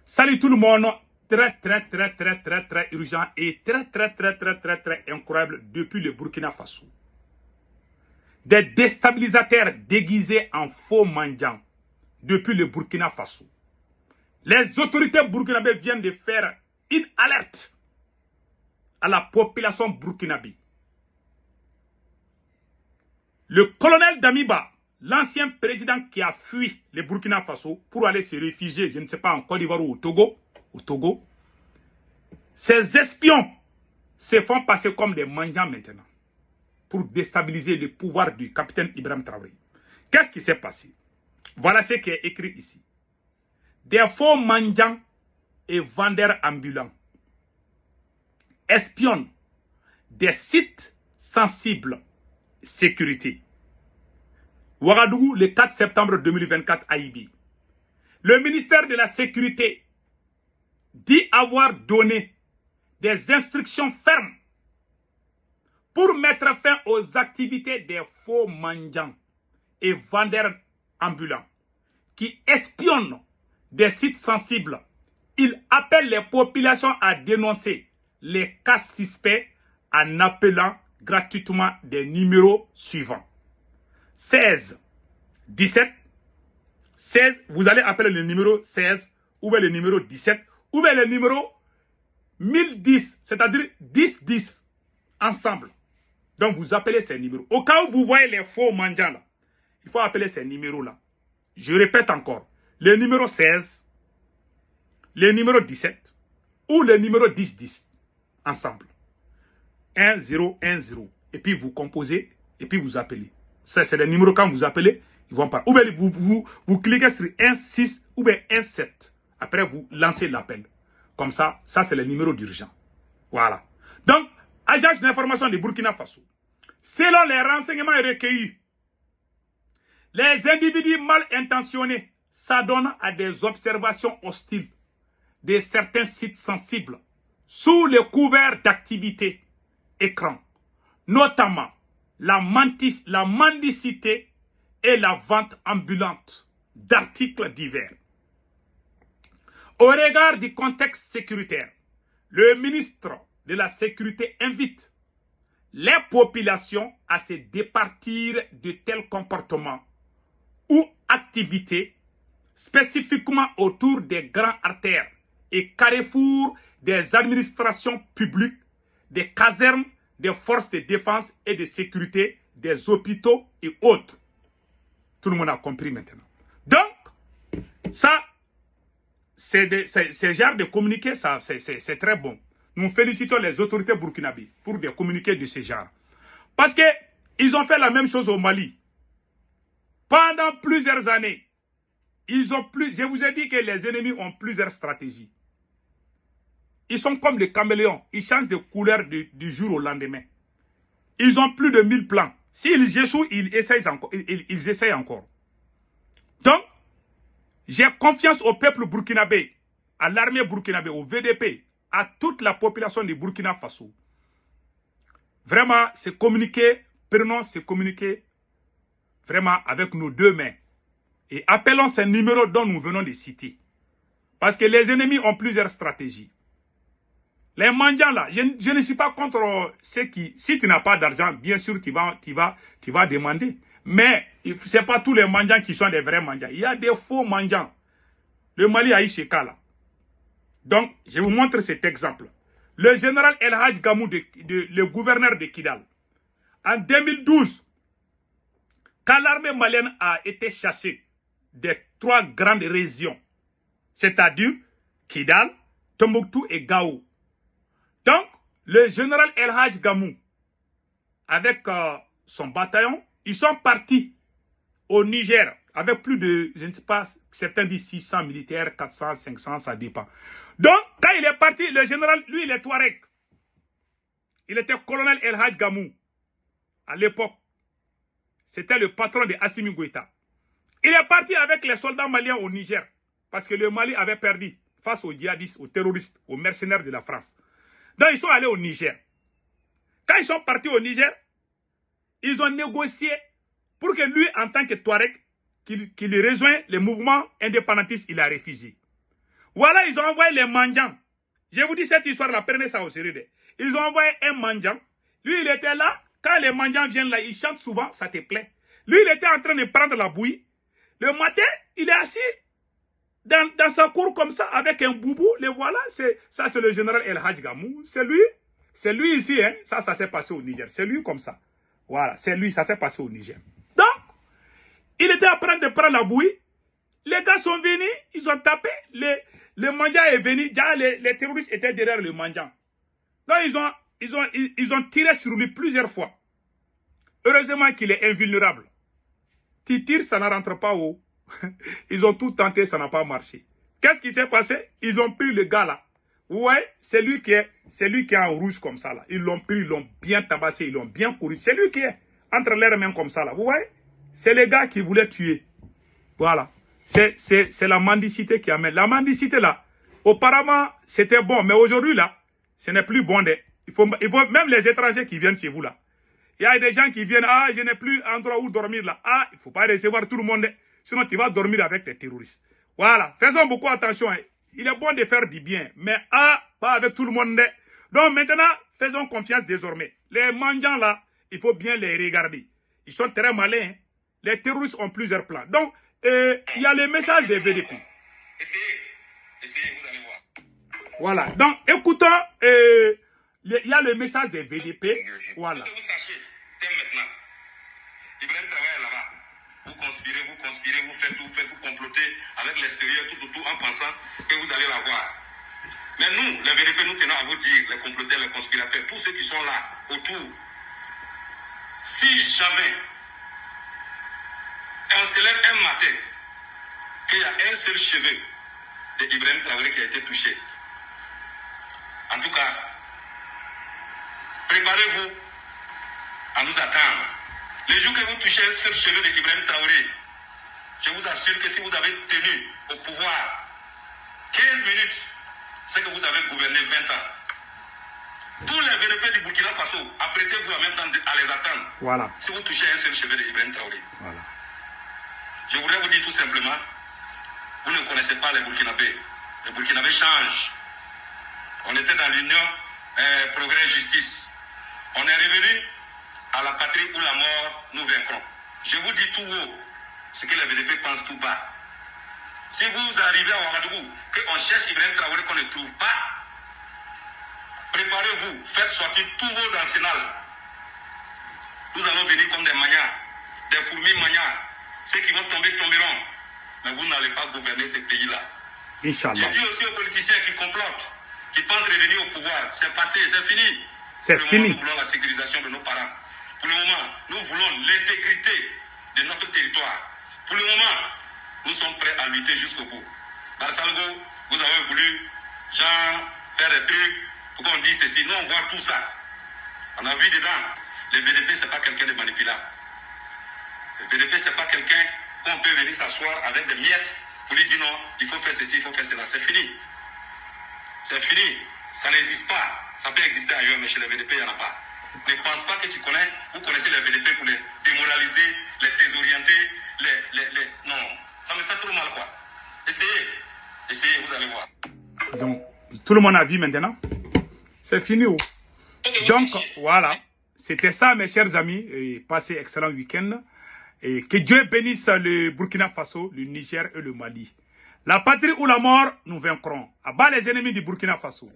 Salut tout le monde. Très urgent et très incroyable depuis le Burkina Faso. Des déstabilisateurs déguisés en faux mendiants depuis le Burkina Faso. Les autorités burkinabées viennent de faire une alerte à la population burkinabé. Le colonel Damiba, l'ancien président qui a fui le Burkina Faso pour aller se réfugier, je ne sais pas, en Côte d'Ivoire ou au Togo, ces espions se font passer comme des mendiants maintenant pour déstabiliser le pouvoir du capitaine Ibrahim Traoré. Qu'est-ce qui s'est passé? Voilà ce qui est écrit ici. Des faux mendiants et vendeurs ambulants espionnent des sites sensibles sécurité. Ouagadougou, le 4 septembre 2024 à Ibi. Le ministère de la Sécurité dit avoir donné des instructions fermes pour mettre fin aux activités des faux mendiants et vendeurs ambulants qui espionnent des sites sensibles. Il appelle les populations à dénoncer les cas suspects en appelant gratuitement des numéros suivants. 16 17 16, vous allez appeler le numéro 16 ou bien le numéro 17 ou bien le numéro 1010, c'est-à-dire 1010 ensemble. Donc vous appelez ces numéros. Au cas où vous voyez les faux mendiants là, il faut appeler ces numéros là. Je répète encore, le numéro 16, le numéro 17 ou le numéro 1010 ensemble. 1010. Et puis vous composez et puis vous appelez. Ça, c'est les numéros quand vous appelez, ils vont pas. Ou bien vous cliquez sur 16 ou bien 17. Après, vous lancez l'appel. Comme ça, ça c'est le numéro d'urgence. Voilà. Donc, agence d'information de Burkina Faso. Selon les renseignements recueillis, les individus mal intentionnés s'adonnent à des observations hostiles de certains sites sensibles sous le couvert d'activités écran, notamment la mendicité et la vente ambulante d'articles divers. Au regard du contexte sécuritaire, le ministre de la Sécurité invite les populations à se départir de tels comportements ou activités spécifiquement autour des grands artères et carrefours des administrations publiques, des casernes, des forces de défense et de sécurité, des hôpitaux et autres. Tout le monde a compris maintenant. Donc, ça, ce genre de communiqué, c'est très bon. Nous félicitons les autorités burkinabées pour des communiqués de ce genre. Parce qu'ils ont fait la même chose au Mali. Pendant plusieurs années, je vous ai dit que les ennemis ont plusieurs stratégies. Ils sont comme des caméléons. Ils changent de couleur du jour au lendemain. Ils ont plus de 1000 plans. S'ils échouent, ils essayent encore. Donc, j'ai confiance au peuple burkinabé, à l'armée burkinabé, au VDP, à toute la population du Burkina Faso. Vraiment, c'est communiquer, prenons ces communiqués vraiment avec nos deux mains. Et appelons ces numéros dont nous venons de citer. Parce que les ennemis ont plusieurs stratégies. Les mendiants là, je ne suis pas contre ceux qui, si tu n'as pas d'argent, bien sûr tu vas demander. Mais ce n'est pas tous les mendiants qui sont des vrais mendiants. Il y a des faux mendiants. Le Mali a eu ce cas là. Donc, je vous montre cet exemple. Le général El Hadj Gamou, le gouverneur de Kidal, en 2012, quand l'armée malienne a été chassée des 3 grandes régions, c'est-à-dire Kidal, Tombouctou et Gao. Donc, le général El Hadj Gamou, avec son bataillon, ils sont partis au Niger, avec plus de, je ne sais pas, certains disent 600 militaires, 400, 500, ça dépend. Donc, quand il est parti, le général, lui, il est Touareg. Il était colonel El Hadj Gamou, à l'époque. C'était le patron de Assimi Goïta. Il est parti avec les soldats maliens au Niger, parce que le Mali avait perdu face aux djihadistes, aux terroristes, aux mercenaires de la France. Donc, ils sont allés au Niger. Quand ils sont partis au Niger, ils ont négocié pour que lui, en tant que Touareg, qu'il rejoigne les mouvements indépendantistes, il a refusé. Voilà, ils ont envoyé les mendiants. Je vous dis cette histoire-là, prenez ça au sérieux. Ils ont envoyé un mendiant. Lui, il était là. Quand les mendiants viennent là, ils chantent souvent, ça te plaît. Lui, il était en train de prendre la bouillie. Le matin, il est assis dans sa cour comme ça, avec un boubou. Le voilà, ça c'est le général El Hadj Gamou. C'est lui ici, hein. Ça s'est passé au Niger. C'est lui comme ça. Voilà, c'est lui, ça s'est passé au Niger. Donc, il était en train de prendre la bouillie. Les gars sont venus, ils ont tapé. Le mendiant est venu. Déjà, les terroristes étaient derrière le mendiant. Donc, ils ont tiré sur lui plusieurs fois. Heureusement qu'il est invulnérable. Tu tires, ça ne rentre pas haut. Ils ont tout tenté, ça n'a pas marché. Qu'est-ce qui s'est passé? Ils ont pris le gars là. Ouais, c'est lui qui est en rouge comme ça là. Ils l'ont pris, ils l'ont bien tabassé, ils l'ont bien couru. C'est lui qui est entre leurs mains comme ça là. Vous voyez? C'est les gars qui voulaient tuer. Voilà. C'est la mendicité qui amène. La mendicité là, auparavant, c'était bon. Mais aujourd'hui là, ce n'est plus bon. Il faut même les étrangers qui viennent chez vous là. Il y a des gens qui viennent, ah, je n'ai plus endroit où dormir là. Ah, il ne faut pas recevoir tout le monde. Sinon, tu vas dormir avec les terroristes. Voilà. Faisons beaucoup attention. Hein. Il est bon de faire du bien. Mais pas avec tout le monde. Donc maintenant, faisons confiance désormais. Les mendiants là, il faut bien les regarder. Ils sont très malins. Hein. Les terroristes ont plusieurs plans. Donc, il y a le message des VDP. Essayez, vous allez voir. Voilà. Donc, écoutons, il y a le message des VDP. Voilà. Maintenant, Ibrahim travaille là-bas. Vous conspirez, vous faites, vous complotez avec l'extérieur, tout, en pensant que vous allez l'avoir. Mais nous, les VDP, nous tenons à vous dire, les comploteurs, les conspirateurs, tous ceux qui sont là, autour, si jamais on se lève un matin, qu'il y a un seul cheveu d'Ibrahim Traoré qui a été touché, en tout cas, préparez-vous à nous attendre. Le jour que vous touchez un seul cheveu d'Ibrahim Traoré, je vous assure que si vous avez tenu au pouvoir 15 minutes, c'est que vous avez gouverné 20 ans. Tous les VDP du Burkina Faso, apprêtez-vous en même temps à les attendre. Voilà. Si vous touchez un seul cheveu d'Ibrahim Traoré. Voilà. Je voudrais vous dire tout simplement, vous ne connaissez pas les Burkinabés. Les Burkinabés changent. On était dans l'union progrès justice. On est revenu à la patrie où la mort nous vaincront. Je vous dis tout haut ce que les VDP pensent tout bas. Si vous arrivez à Ouagadougou, qu'on cherche Ibrahim Traoré qu'on ne trouve pas, préparez-vous, faites sortir tous vos arsenals. Nous allons venir comme des manias, des fourmis manias. Ceux qui vont tomber tomberont. Mais vous n'allez pas gouverner ce pays-là. Inch'Allah. J'ai dit aussi aux politiciens qui complotent, qui pensent revenir au pouvoir. C'est passé, c'est fini. C'est fini. Nous voulons la sécurisation de nos parents. Pour le moment, nous voulons l'intégrité de notre territoire. Pour le moment, nous sommes prêts à lutter jusqu'au bout. Barsalgo, vous avez voulu, faire des trucs pour qu'on dise ceci. Nous, on voit tout ça. On a vu dedans. Le VDP, ce n'est pas quelqu'un de manipulable. Le VDP, ce n'est pas quelqu'un qu'on peut venir s'asseoir avec des miettes pour lui dire non, il faut faire ceci, il faut faire cela. C'est fini. C'est fini. Ça n'existe pas. Ça peut exister ailleurs, mais chez les VDP, il n'y en a pas. Ne pense pas que tu connais, vous connaissez les VDP pour les démoraliser, les désorienter, Non, ça me fait trop mal, quoi. Essayez, vous allez voir. Donc, tout le monde a vu maintenant. C'est fini. Oh. Donc, voilà. C'était ça, mes chers amis. Et passez excellent week-end. Et que Dieu bénisse le Burkina Faso, le Niger et le Mali. La patrie ou la mort, nous vaincrons. À bas les ennemis du Burkina Faso.